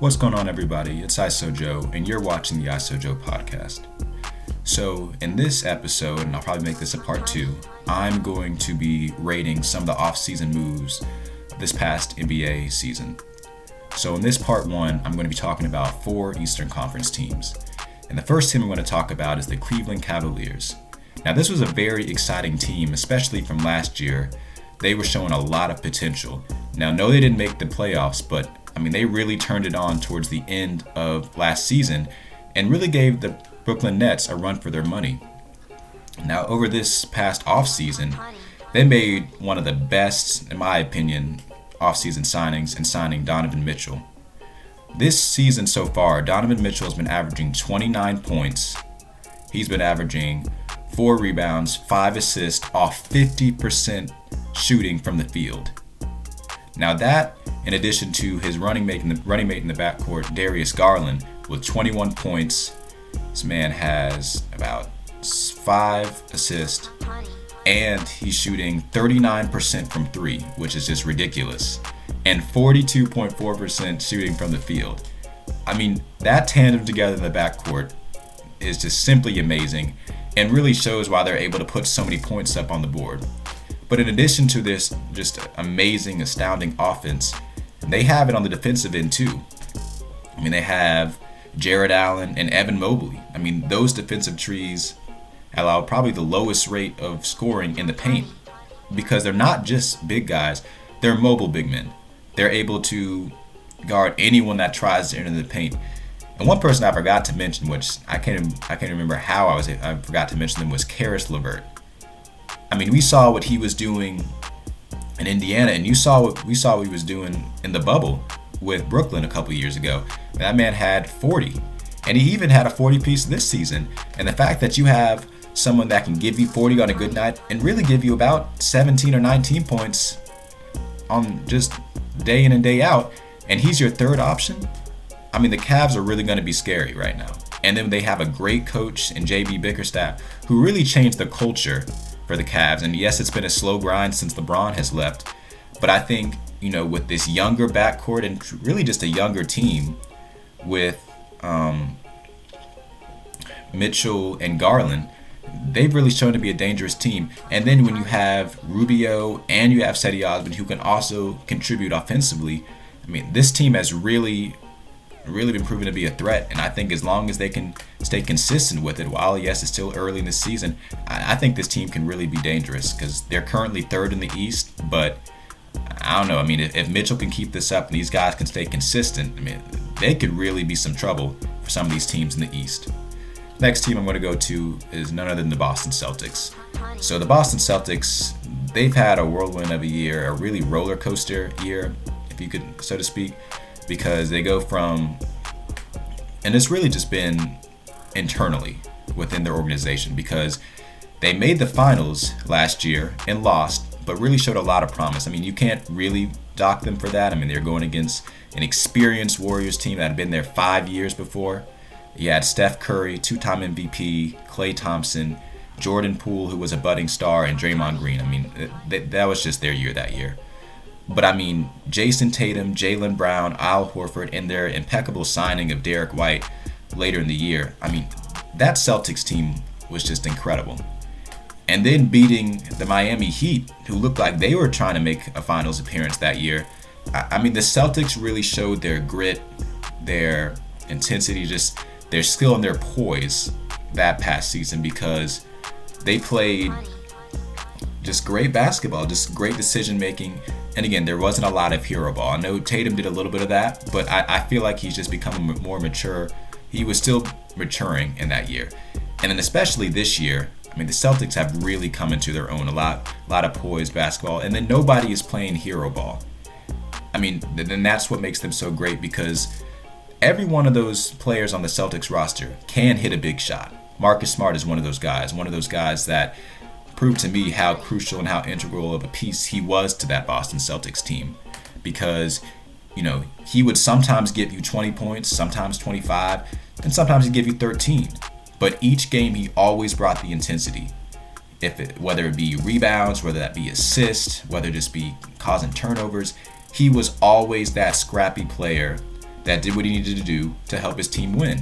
What's going on, everybody? It's ISO Joe, and you're watching the ISO Joe podcast. So in this episode, and I'll probably make this a part 2, I'm going to be rating some of the off-season moves this past NBA season. So in this part 1, I'm going to be talking about 4 Eastern Conference teams. And the first team I'm going to talk about is the Cleveland Cavaliers. Now, this was a very exciting team, especially from last year. They were showing a lot of potential. Now, no, they didn't make the playoffs, but they really turned it on towards the end of last season and really gave the Brooklyn Nets a run for their money. Now, over this past offseason, they made one of the best, in my opinion, offseason signings in signing Donovan Mitchell. This season so far, Donovan Mitchell has been averaging 29 points. He's been averaging 4 rebounds, 5 assists off 50% shooting from the field. Now that, in addition to his running mate in the backcourt, Darius Garland, with 21 points, this man has about 5 assists, and he's shooting 39% from 3, which is just ridiculous, and 42.4% shooting from the field. That tandem together in the backcourt is just simply amazing and really shows why they're able to put so many points up on the board. But in addition to this just amazing, astounding offense, they have it on the defensive end too. They have Jared Allen and Evan Mobley. Those defensive trees allow probably the lowest rate of scoring in the paint because they're not just big guys, they're mobile big men. They're able to guard anyone that tries to enter the paint. And one person I forgot to mention, which I can't remember how I forgot to mention them, was Levert. We saw what he was doing in Indiana, and we saw what he was doing in the bubble with Brooklyn a couple years ago. That man had 40, and he even had a 40 piece this season. And the fact that you have someone that can give you 40 on a good night and really give you about 17 or 19 points on just day in and day out, and he's your third option, the Cavs are really going to be scary right now. And then they have a great coach in JB Bickerstaff who really changed the culture for the Cavs. And yes, it's been a slow grind since LeBron has left, but I think, with this younger backcourt and really just a younger team with Mitchell and Garland, they've really shown to be a dangerous team. And then when you have Rubio and you have Cedi Osman, who can also contribute offensively, this team has really been proven to be a threat. And I think as long as they can stay consistent with it, while yes, it's still early in the season, I think this team can really be dangerous because they're currently 3rd in the East. But I don't know. If Mitchell can keep this up and these guys can stay consistent, they could really be some trouble for some of these teams in the East. Next team I'm going to go to is none other than the Boston Celtics. So the Boston Celtics, they've had a whirlwind of a year, a really roller coaster year, if you could, so to speak, because they go from, and it's really just been internally within their organization, because they made the finals last year and lost, but really showed a lot of promise. You can't really dock them for that. They're going against an experienced Warriors team that had been there 5 years before. You had Steph Curry, 2-time MVP, Klay Thompson, Jordan Poole, who was a budding star, and Draymond Green. That was just their year that year. But Jason Tatum, Jaylen Brown, Al Horford, and their impeccable signing of Derek White later in the year, that Celtics team was just incredible. And then beating the Miami Heat, who looked like they were trying to make a finals appearance that year. The Celtics really showed their grit, their intensity, just their skill and their poise that past season, because they played just great basketball, just great decision making. And again, there wasn't a lot of hero ball. I know Tatum did a little bit of that, but I feel like he's just becoming more mature. He was still maturing in that year. And then especially this year, the Celtics have really come into their own, a lot of poised basketball. And then nobody is playing hero ball. Then that's what makes them so great, because every one of those players on the Celtics roster can hit a big shot. Marcus Smart is one of those guys that proved to me how crucial and how integral of a piece he was to that Boston Celtics team, because he would sometimes give you 20 points, sometimes 25, and sometimes he'd give you 13. But each game he always brought the intensity. Whether it be rebounds, whether that be assists, whether it just be causing turnovers, he was always that scrappy player that did what he needed to do to help his team win.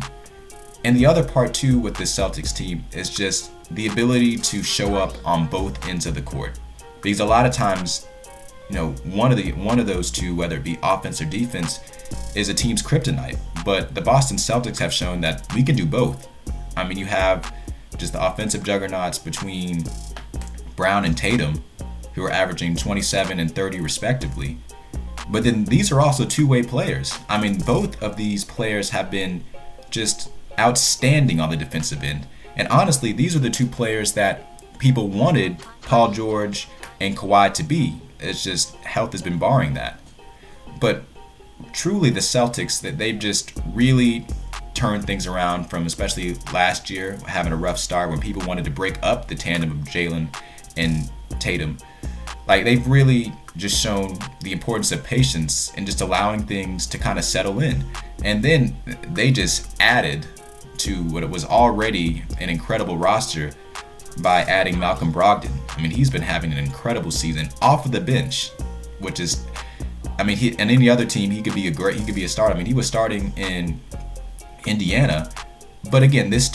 And the other part too with this Celtics team is just the ability to show up on both ends of the court. Because a lot of times, one of those two, whether it be offense or defense, is a team's kryptonite. But the Boston Celtics have shown that we can do both. I mean, you have just the offensive juggernauts between Brown and Tatum, who are averaging 27 and 30 respectively. But then these are also two-way players. I mean, both of these players have been just outstanding on the defensive end. And honestly, these are the two players that people wanted Paul George and Kawhi to be. It's just health has been barring that. But truly the Celtics, that they've just really turned things around from, especially last year, having a rough start when people wanted to break up the tandem of Jalen and Tatum. Like, they've really just shown the importance of patience and just allowing things to kind of settle in. And then they just added to what it was already an incredible roster by adding Malcolm Brogdon. I mean, he's been having an incredible season off of the bench, which is, I mean, and any other team, he could be a starter. I mean, he was starting in Indiana. But again, this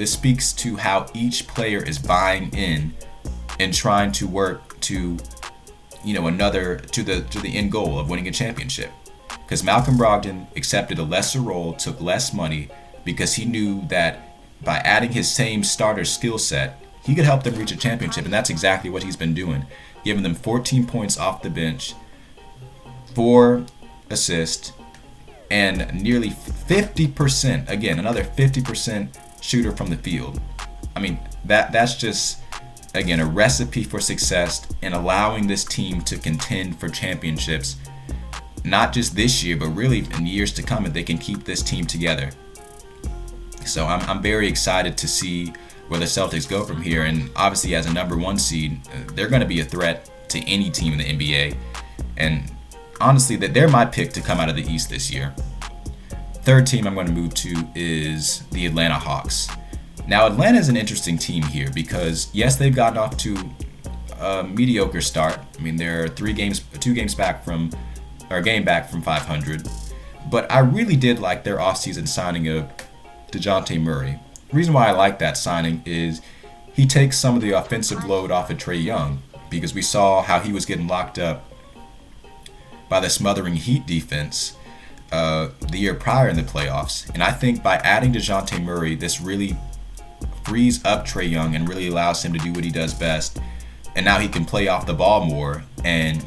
speaks to how each player is buying in and trying to work to, to the end goal of winning a championship. Because Malcolm Brogdon accepted a lesser role, took less money, because he knew that by adding his same starter skill set, he could help them reach a championship. And that's exactly what he's been doing, giving them 14 points off the bench, 4 assists, and nearly 50%, again, another 50% shooter from the field. I mean, that's just, again, a recipe for success and allowing this team to contend for championships, not just this year, but really in years to come, if they can keep this team together. So I'm very excited to see where the Celtics go from here. And obviously, as a number 1 seed, they're going to be a threat to any team in the NBA. And honestly, that they're my pick to come out of the East this year. Third team I'm going to move to is the Atlanta Hawks. Now, Atlanta is an interesting team here because, yes, they've gotten off to a mediocre start. I mean, they're 2 games back from, or a game back from 500. But I really did like their offseason signing of DeJounte Murray. The reason why I like that signing is he takes some of the offensive load off of Trae Young, because we saw how he was getting locked up by the smothering Heat defense the year prior in the playoffs. And I think by adding DeJounte Murray, this really frees up Trae Young and really allows him to do what he does best. And now he can play off the ball more and,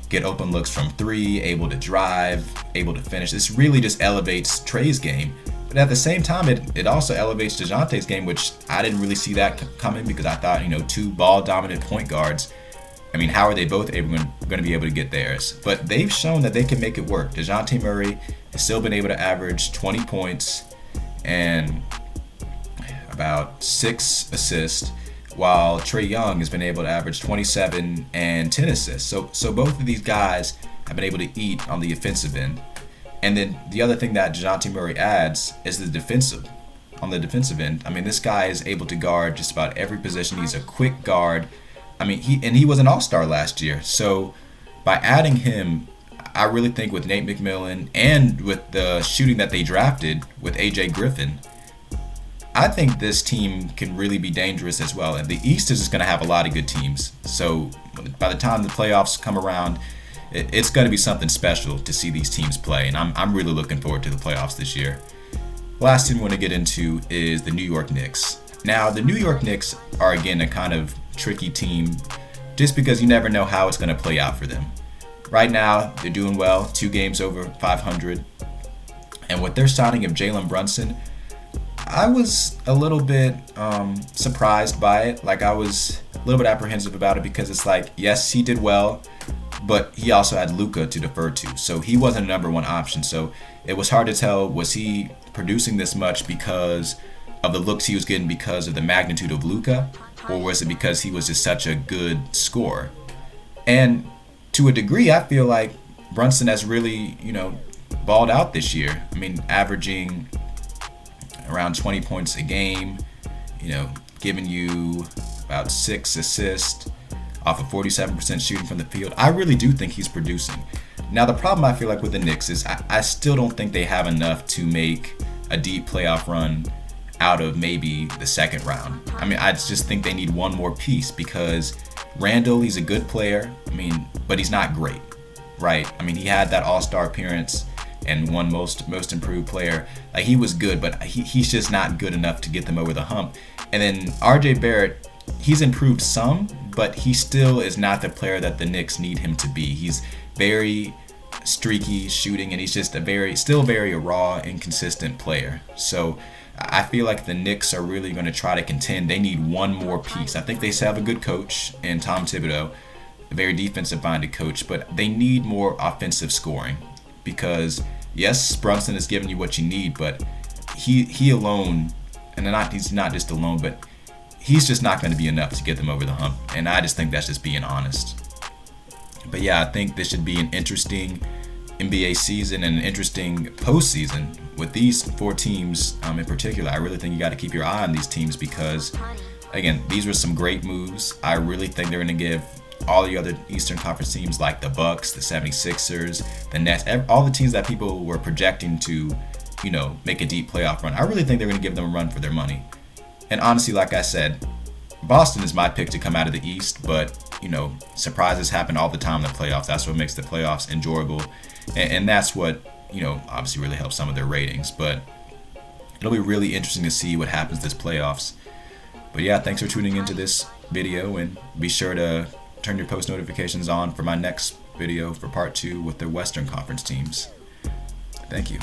get open looks from 3, able to drive, able to finish. This really just elevates Trae's game. But at the same time, it also elevates DeJounte's game, which I didn't really see that coming, because I thought, 2 ball-dominant point guards, I mean, how are they both going to be able to get theirs? But they've shown that they can make it work. DeJounte Murray has still been able to average 20 points and about 6 assists, while Trae Young has been able to average 27 and 10 assists. So both of these guys have been able to eat on the offensive end. And then the other thing that DeJounte Murray adds is on the defensive end. I mean, this guy is able to guard just about every position. He's a quick guard. I mean, he was an all-star last year. So by adding him, I really think with Nate McMillan and with the shooting that they drafted with AJ Griffin, I think this team can really be dangerous as well. And the East is just going to have a lot of good teams. So by the time the playoffs come around, it's going to be something special to see these teams play. And I'm really looking forward to the playoffs this year. Last team we want to get into is the New York Knicks. Now, the New York Knicks are, again, a kind of tricky team just because you never know how it's going to play out for them. Right now, they're doing well, 2 games over 500. And with their signing of Jalen Brunson, I was a little bit surprised by it. Like, I was a little bit apprehensive about it because it's like, yes, he did well, but he also had Luka to defer to. So he wasn't a number 1 option. So it was hard to tell, was he producing this much because of the looks he was getting because of the magnitude of Luka, or was it because he was just such a good scorer? And to a degree, I feel like Brunson has really, balled out this year. I mean, averaging around 20 points a game, giving you about 6 assists off of 47% shooting from the field. I really do think he's producing. Now, the problem I feel like with the Knicks is I still don't think they have enough to make a deep playoff run out of maybe the second round. I mean, I just think they need one more piece because Randall, he's a good player. I mean, but he's not great, right? I mean, he had that All-Star appearance and won most improved player. Like, he was good, but he's just not good enough to get them over the hump. And then RJ Barrett, he's improved some, but he still is not the player that the Knicks need him to be. He's very streaky shooting, and he's just still very raw, inconsistent player. So I feel like the Knicks are really going to try to contend. They need one more piece. I think they still have a good coach in Tom Thibodeau, a very defensive-minded coach, but they need more offensive scoring because, yes, Brunson is giving you what you need, but he alone, and he's not just alone, but he's just not going to be enough to get them over the hump, and I just think that's just being honest. But yeah, I think this should be an interesting NBA season and an interesting postseason with these four teams in particular. I really think you got to keep your eye on these teams because, again, these were some great moves. I really think they're going to give all the other Eastern Conference teams like the Bucks, the 76ers, the Nets, all the teams that people were projecting to, make a deep playoff run. I really think they're going to give them a run for their money. And honestly, like I said, Boston is my pick to come out of the East, but, surprises happen all the time in the playoffs. That's what makes the playoffs enjoyable. And that's what, obviously really helps some of their ratings. But it'll be really interesting to see what happens this playoffs. But yeah, thanks for tuning into this video, and be sure to turn your post notifications on for my next video for part 2 with the Western Conference teams. Thank you.